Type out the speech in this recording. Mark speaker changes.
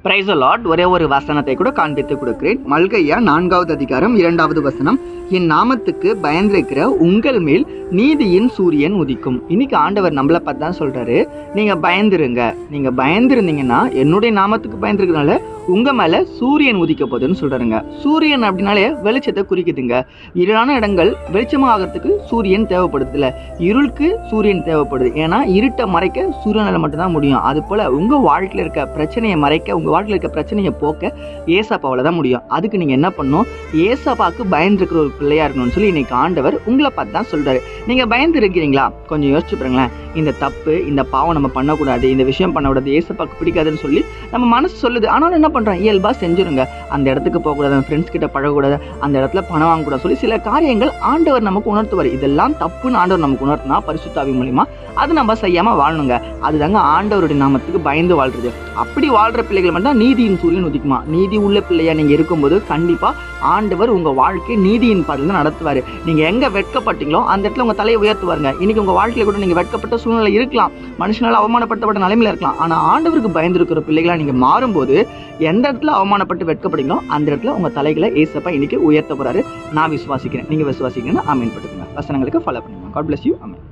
Speaker 1: Price Lord. ஒரே ஒரு வசனத்தை கூட காண்பித்து கொடுக்கிறேன். மல்கையா 4வது அதிகாரம் 2வது வசனம். என் நாமத்துக்கு பயந்திருக்கிற உங்கள் மேல் நீதியின் சூரியன் உதிக்கும். இன்னைக்கு ஆண்டவர் நம்மளை பார்த்து தான் சொல்றாரு, நீங்க பயந்துருங்க. நீங்க பயந்துருந்தீங்கன்னா என்னுடைய நாமத்துக்கு பயந்துருக்கிறதுனால உங்க மேல சூரியன் உதிக்க போகுதுன்னு சொல்றாருங்க. சூரியன் அப்படின்னாலே வெளிச்சத்தை குறிக்குதுங்க. இருளான இடங்கள் வெளிச்சமாகறதுக்கு சூரியன் தேவைப்படுது இல்ல, இருளுக்கு சூரியன் தேவைப்படுது. ஏன்னா இருட்டை மறைக்க சூரியனால மட்டும்தான் முடியும். அது போல உங்க வாழ்க்கையில இருக்க பிரச்சனையை மறைக்க, உங்க வாழ்க்கையில இருக்க பிரச்சனையை போக்க ஏசப்பாவால தான் முடியும். அதுக்கு நீங்க என்ன பண்ணணும்? ஏசப்பாக்கு பயந்துருக்கிற ஒரு பிள்ளையா இருக்கணும்னு சொல்லி இன்னைக்கு ஆண்டவர் உங்களை பார்த்து தான் சொல்றாரு. நீங்க பயந்து இருக்கிறீங்களா? கொஞ்சம் யோசிச்சு பாருங்களேன். இந்த தப்பு, இந்த பாவம் நம்ம பண்ணக்கூடாது, இந்த விஷயம் பண்ணக்கூடாது, ஏசப்பாக்கு பிடிக்காதுன்னு சொல்லி நம்ம மனசு சொல்லுது. ஆனாலும் என்ன பண்றோம்? இயல்பா செஞ்சிருங்க. அந்த இடத்துக்கு போகக்கூடாது, அந்த ஃப்ரெண்ட்ஸ் கிட்ட பழகக்கூடாது, அந்த இடத்துல பணம் வாங்கக்கூடாது சொல்லி சில காரியங்கள் ஆண்டவர் நமக்கு உணர்த்துவார். இதெல்லாம் தப்புன்னு ஆண்டவர் நமக்கு உணர்த்தினா பரிசுத்த ஆவி மூலியமா அது நம்ம செய்யாம வாழணுங்க. அதுதாங்க ஆண்டவருடைய நாமத்துக்கு பயந்து வாழ்றது. அப்படி வாழ்ற பிள்ளைகள் மட்டும் நீதியின் சூரியன் உதிக்குமா? நீதி உள்ள பிள்ளையா நீங்க இருக்கும்போது கண்டிப்பா ஆண்டவர் உங்க வாழ்க்கை நீதியின் பாதையில நடத்துவாரு. நீங்க எங்க வெட்கப்பட்டீங்களோ அந்த இடத்துல உங்க தலையை உயர்த்துவாருங்க. இன்னைக்கு உங்க வாழ்க்கையில கூட நீங்க வெட்கப்பட்ட சூழ்நிலை இருக்கலாம், மனுஷனால அவமானப்படுத்தப்பட்ட நிலைமையில இருக்கலாம். ஆனா ஆண்டவருக்கு பயந்து இருக்கிற பிள்ளைகளா நீங்க மாறும்போது எந்த இடத்துல அவமானப்பட்டு வெட்கப்படுங்களோ அந்த இடத்துல உங்க தலைகளை ஏசப்பா இன்னைக்கு உயர்த்த போறாரு. நான் விசுவாசிக்கிறேன். நீங்க விசுவாசிக்கிறீங்கன்னா ஆமீன் படுத்துங்க. வசனங்களுக்கு ஃபாலோ பண்ணுங்க. God bless you. ஆமென்.